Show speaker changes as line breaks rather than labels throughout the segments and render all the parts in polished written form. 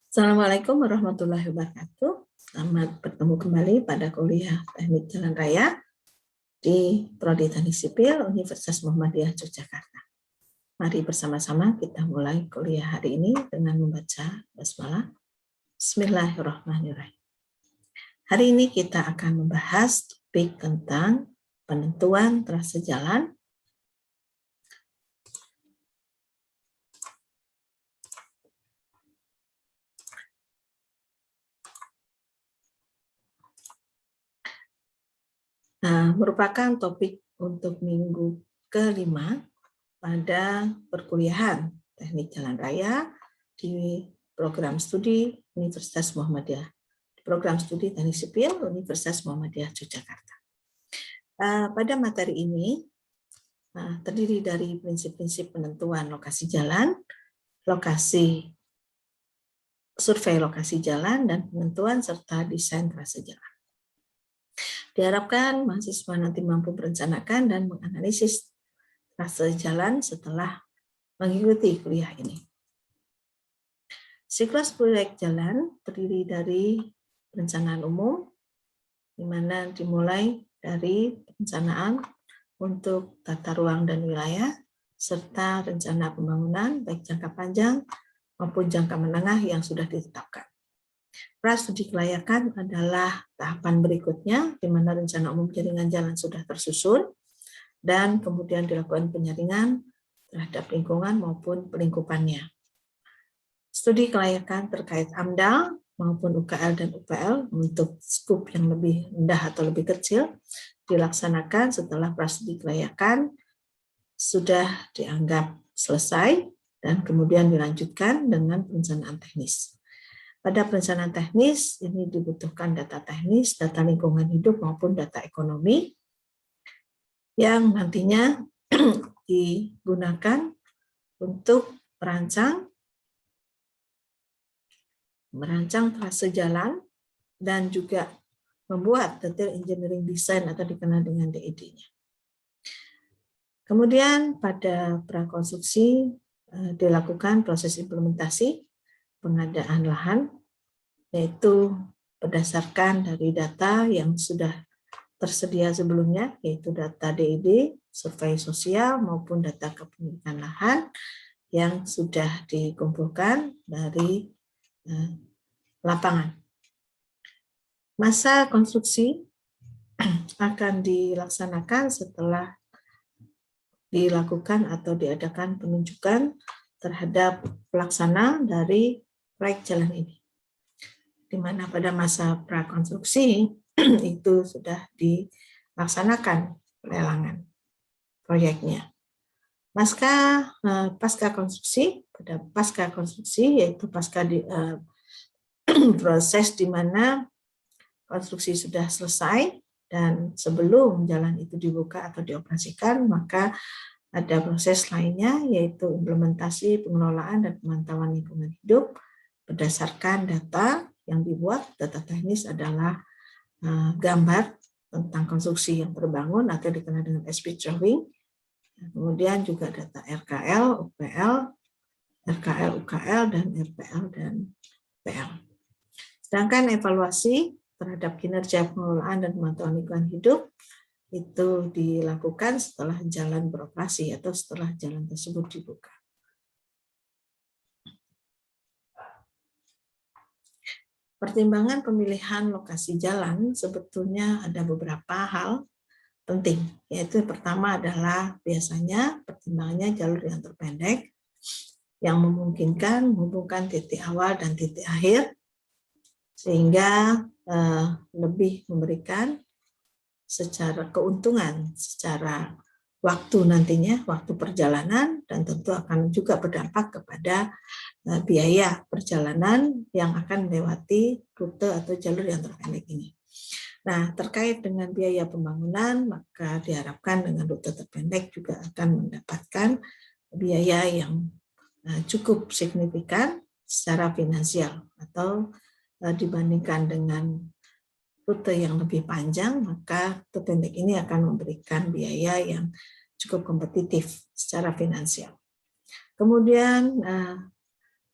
Assalamualaikum warahmatullahi wabarakatuh. Selamat bertemu kembali pada kuliah Teknik Jalan Raya di Prodi Teknik Sipil Universitas Muhammadiyah Yogyakarta. Mari bersama-sama kita mulai kuliah hari ini dengan membaca basmalah. Bismillahirrahmanirrahim. Hari ini kita akan membahas topik tentang penentuan trase jalan, merupakan topik untuk minggu kelima pada perkuliahan Teknik Jalan Raya di program studi Universitas Muhammadiyah, program studi Teknik Sipil Universitas Muhammadiyah Yogyakarta. Pada materi ini terdiri dari prinsip-prinsip penentuan lokasi jalan, survei lokasi jalan, dan penentuan serta desain trase jalan. Diharapkan mahasiswa nanti mampu merencanakan dan menganalisis trase jalan setelah mengikuti kuliah ini. Siklus proyek jalan terdiri dari perencanaan umum, di mana dimulai dari perencanaan untuk tata ruang dan wilayah, serta rencana pembangunan baik jangka panjang maupun jangka menengah yang sudah ditetapkan. Prastudi kelayakan adalah tahapan berikutnya, di mana rencana umum jaringan jalan sudah tersusun, dan kemudian dilakukan penyaringan terhadap lingkungan maupun pelingkupannya. Studi kelayakan terkait AMDAL maupun UKL dan UPL untuk skup yang lebih rendah atau lebih kecil dilaksanakan setelah prastudi kelayakan sudah dianggap selesai dan kemudian dilanjutkan dengan perencanaan teknis. Pada perencanaan teknis ini dibutuhkan data teknis, data lingkungan hidup maupun data ekonomi yang nantinya digunakan untuk merancang trase jalan dan juga membuat detail engineering design atau dikenal dengan DED-nya. Kemudian pada prakonstruksi dilakukan proses implementasi pengadaan lahan, yaitu berdasarkan dari data yang sudah tersedia sebelumnya, yaitu data DED, survei sosial, maupun data kepemilikan lahan yang sudah dikumpulkan dari lapangan. Masa konstruksi akan dilaksanakan setelah dilakukan atau diadakan penunjukan terhadap pelaksana dari proyek jalan ini, di mana pada masa prakonstruksi itu sudah dilaksanakan pelelangan proyeknya. Pasca konstruksi, yaitu proses di mana konstruksi sudah selesai dan sebelum jalan itu dibuka atau dioperasikan, maka ada proses lainnya yaitu implementasi pengelolaan dan pemantauan lingkungan hidup berdasarkan data yang dibuat. Data teknis adalah gambar tentang konstruksi yang terbangun atau dikenal dengan SP drawing. Kemudian juga data RKL, UPL, RKL, UKL, dan RPL dan PL. Sedangkan evaluasi terhadap kinerja pengelolaan dan pemantauan lingkungan hidup itu dilakukan setelah jalan beroperasi atau setelah jalan tersebut dibuka. Pertimbangan pemilihan lokasi jalan sebetulnya ada beberapa hal penting, yaitu yang pertama adalah biasanya pertimbangannya jalur yang terpendek yang memungkinkan menghubungkan titik awal dan titik akhir sehingga lebih memberikan secara keuntungan secara waktu nantinya, waktu perjalanan, dan tentu akan juga berdampak kepada biaya perjalanan yang akan melewati rute atau jalur yang terpendek ini. Nah, terkait dengan biaya pembangunan, maka diharapkan dengan rute terpendek juga akan mendapatkan biaya yang cukup signifikan secara finansial, atau dibandingkan dengan rute yang lebih panjang, maka rute pendek ini akan memberikan biaya yang cukup kompetitif secara finansial. Kemudian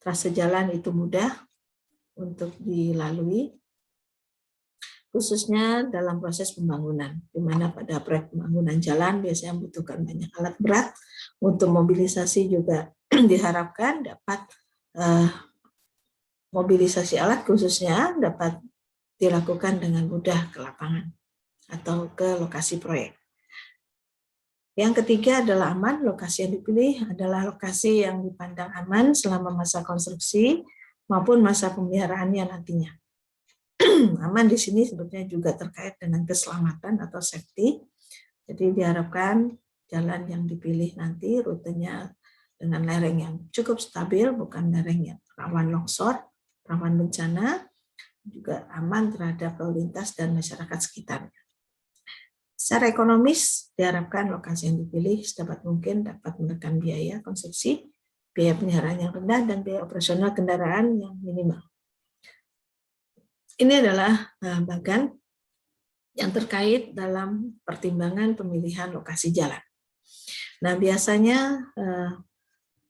trase jalan itu mudah untuk dilalui, khususnya dalam proses pembangunan, di mana pada proyek pembangunan jalan biasanya membutuhkan banyak alat berat. Untuk mobilisasi juga diharapkan dapat mobilisasi alat khususnya dapat dilakukan dengan mudah ke lapangan atau ke lokasi proyek. Yang ketiga adalah aman. Lokasi yang dipilih adalah lokasi yang dipandang aman selama masa konstruksi maupun masa pemeliharaannya nantinya. Aman di sini sebetulnya juga terkait dengan keselamatan atau safety. Jadi diharapkan jalan yang dipilih nanti rutenya dengan lereng yang cukup stabil, bukan lereng yang rawan longsor, rawan bencana, juga aman terhadap lalu lintas dan masyarakat sekitarnya. Secara ekonomis, diharapkan lokasi yang dipilih sedapat mungkin dapat menekan biaya konstruksi, biaya pemeliharaan yang rendah, dan biaya operasional kendaraan yang minimal. Ini adalah bagan yang terkait dalam pertimbangan pemilihan lokasi jalan. Nah, biasanya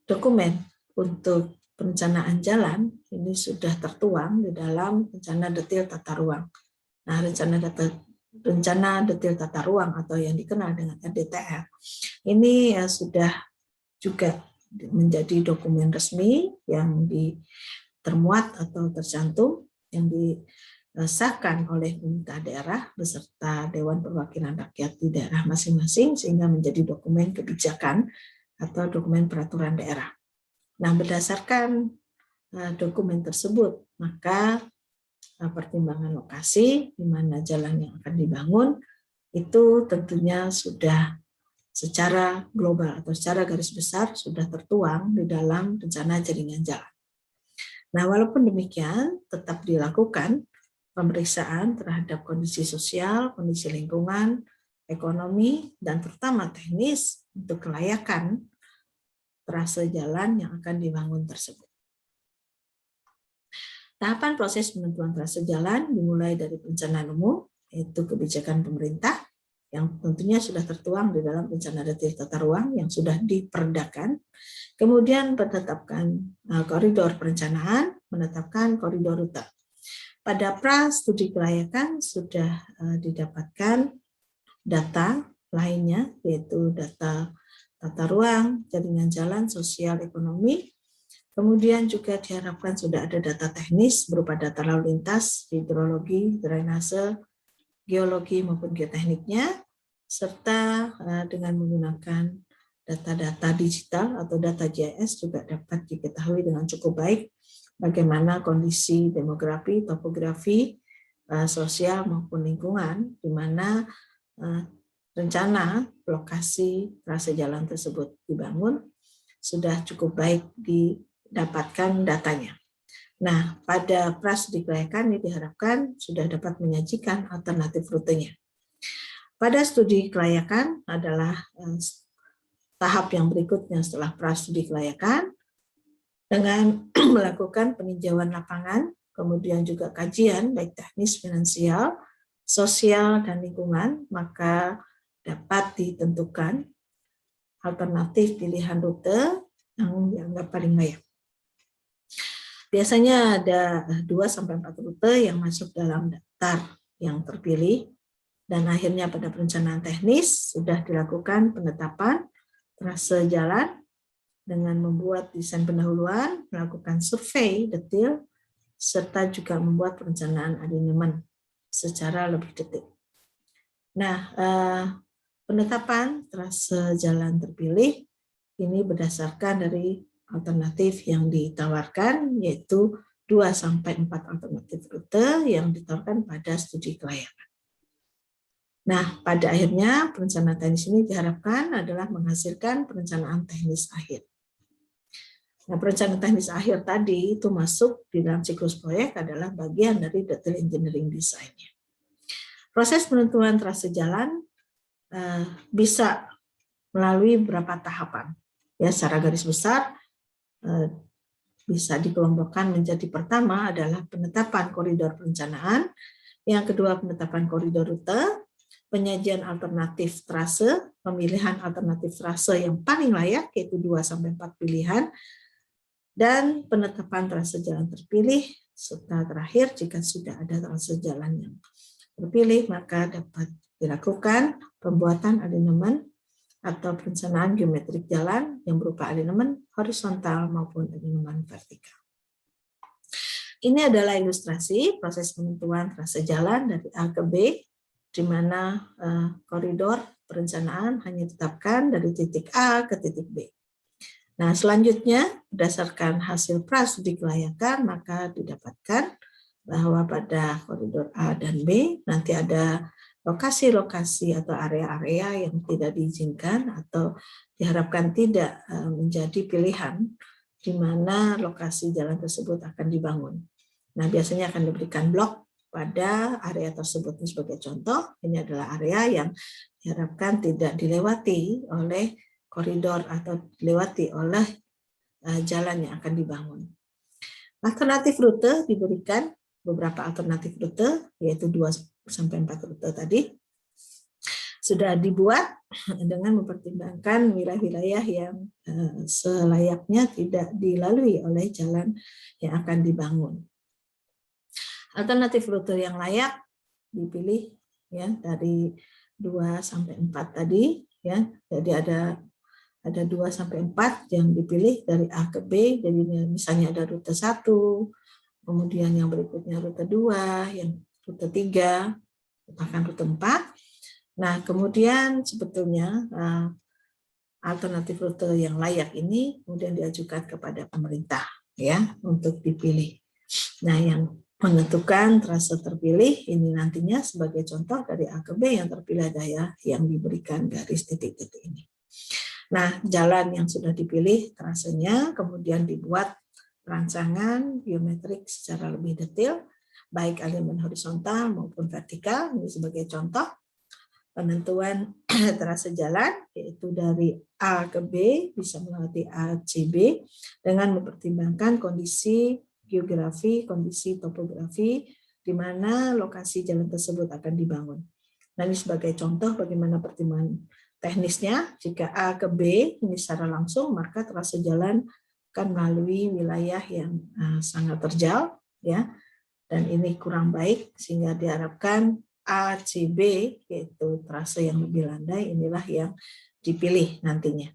dokumen untuk perencanaan jalan ini sudah tertuang di dalam rencana detail tata ruang. Nah, rencana detail tata ruang atau yang dikenal dengan RDTR ini sudah juga menjadi dokumen resmi yang termuat atau tercantum yang disahkan oleh pemerintah daerah beserta Dewan Perwakilan Rakyat di daerah masing-masing sehingga menjadi dokumen kebijakan atau dokumen peraturan daerah. Nah, berdasarkan dokumen tersebut, maka pertimbangan lokasi di mana jalan yang akan dibangun itu tentunya sudah secara global atau secara garis besar sudah tertuang di dalam rencana jaringan jalan. Nah, walaupun demikian, tetap dilakukan pemeriksaan terhadap kondisi sosial, kondisi lingkungan, ekonomi, dan terutama teknis untuk kelayakan trase jalan yang akan dibangun tersebut. Tahapan proses penentuan trase jalan dimulai dari perencanaan umum, yaitu kebijakan pemerintah, yang tentunya sudah tertuang di dalam rencana detail tata ruang yang sudah diperdakan. Kemudian menetapkan koridor perencanaan, menetapkan koridor rute. Pada pra studi kelayakan sudah didapatkan data lainnya, yaitu data tata ruang, jaringan jalan, sosial, ekonomi. Kemudian juga diharapkan sudah ada data teknis berupa data lalu lintas, hidrologi, drainase, geologi maupun geotekniknya, serta dengan menggunakan data-data digital atau data GIS juga dapat diketahui dengan cukup baik bagaimana kondisi demografi, topografi, sosial maupun lingkungan, di mana rencana lokasi trase jalan tersebut dibangun sudah cukup baik didapatkan datanya. Nah, pada pra studi kelayakan ini diharapkan sudah dapat menyajikan alternatif rutenya. Pada studi kelayakan adalah tahap yang berikutnya setelah pra studi kelayakan dengan melakukan peninjauan lapangan, kemudian juga kajian baik teknis, finansial, sosial, dan lingkungan, maka dapat ditentukan alternatif pilihan rute yang dianggap paling layak. Biasanya ada 2-4 rute yang masuk dalam daftar yang terpilih, dan akhirnya pada perencanaan teknis sudah dilakukan penetapan trase jalan dengan membuat desain pendahuluan, melakukan survei detail, serta juga membuat perencanaan adinemen secara lebih detail. Nah, penetapan trase jalan terpilih ini berdasarkan dari alternatif yang ditawarkan, yaitu 2-4 alternatif rute yang ditawarkan pada studi kelayakan. Nah, pada akhirnya perencanaan teknis ini diharapkan adalah menghasilkan perencanaan teknis akhir. Nah, perencanaan teknis akhir tadi itu masuk di dalam siklus proyek adalah bagian dari detail engineering design-nya. Proses penentuan trase jalan bisa melalui beberapa tahapan. Ya, secara garis besar bisa dikelompokkan menjadi pertama adalah penetapan koridor perencanaan, yang kedua penetapan koridor rute, penyajian alternatif trase, pemilihan alternatif trase yang paling layak yaitu 2-4 pilihan, dan penetapan trase jalan terpilih, serta terakhir jika sudah ada trase jalan yang terpilih, maka dapat dilakukan pembuatan alinemen atau perencanaan geometrik jalan yang berupa alinemen horizontal maupun alinemen vertikal. Ini adalah ilustrasi proses penentuan trase jalan dari A ke B, di mana koridor perencanaan hanya ditetapkan dari titik A ke titik B. Nah, selanjutnya berdasarkan hasil prastudi kelayakan maka didapatkan bahwa pada koridor A dan B nanti ada lokasi-lokasi atau area-area yang tidak diizinkan atau diharapkan tidak menjadi pilihan di mana lokasi jalan tersebut akan dibangun. Nah, biasanya akan diberikan blok pada area tersebut. Sebagai contoh, ini adalah area yang diharapkan tidak dilewati oleh koridor atau dilewati oleh jalan yang akan dibangun. Alternatif rute diberikan beberapa alternatif rute, yaitu 2-4 rute tadi, sudah dibuat dengan mempertimbangkan wilayah-wilayah yang selayaknya tidak dilalui oleh jalan yang akan dibangun. Alternatif rute yang layak dipilih ya dari 2-4 tadi ya. Jadi ada 2-4 yang dipilih dari A ke B. Jadi misalnya ada rute 1, kemudian yang berikutnya rute 2, yang rute 3, bahkan rute 4. Nah, kemudian sebetulnya alternatif rute yang layak ini kemudian diajukan kepada pemerintah ya untuk dipilih. Nah, yang menentukan trase terpilih ini nantinya sebagai contoh dari A ke B yang terpilih daya yang diberikan garis titik-titik ini. Nah, jalan yang sudah dipilih trasenya kemudian dibuat rancangan geometrik secara lebih detail, baik alinemen horizontal maupun vertikal. Ini sebagai contoh penentuan trase jalan, yaitu dari A ke B bisa melewati A, C, B dengan mempertimbangkan kondisi geografi, kondisi topografi di mana lokasi jalan tersebut akan dibangun. Nah, ini sebagai contoh bagaimana pertimbangan teknisnya. Jika A ke B ini secara langsung, maka trase jalan akan melalui wilayah yang sangat terjal, ya, dan ini kurang baik sehingga diharapkan A, C, B yaitu trase yang lebih landai inilah yang dipilih nantinya.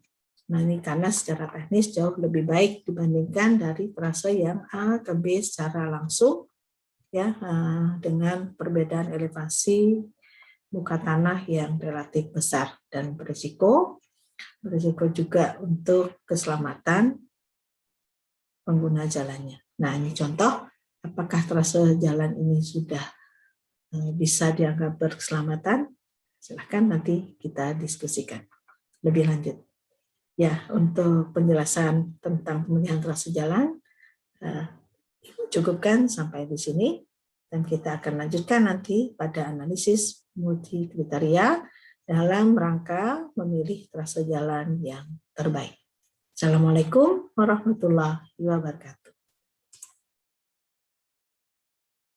Nah, ini karena secara teknis jauh lebih baik dibandingkan dari trase yang A ke B secara langsung, ya, dengan perbedaan elevasi muka tanah yang relatif besar dan berisiko juga untuk keselamatan pengguna jalannya. Nah, ini contoh apakah trase jalan ini sudah bisa dianggap berkeselamatan. Silahkan nanti kita diskusikan lebih lanjut. Ya, untuk penjelasan tentang pemilihan trase jalan cukupkan sampai di sini dan kita akan lanjutkan nanti pada analisis multi kriteria dalam rangka memilih trase jalan yang terbaik. Assalamualaikum warahmatullahi wabarakatuh.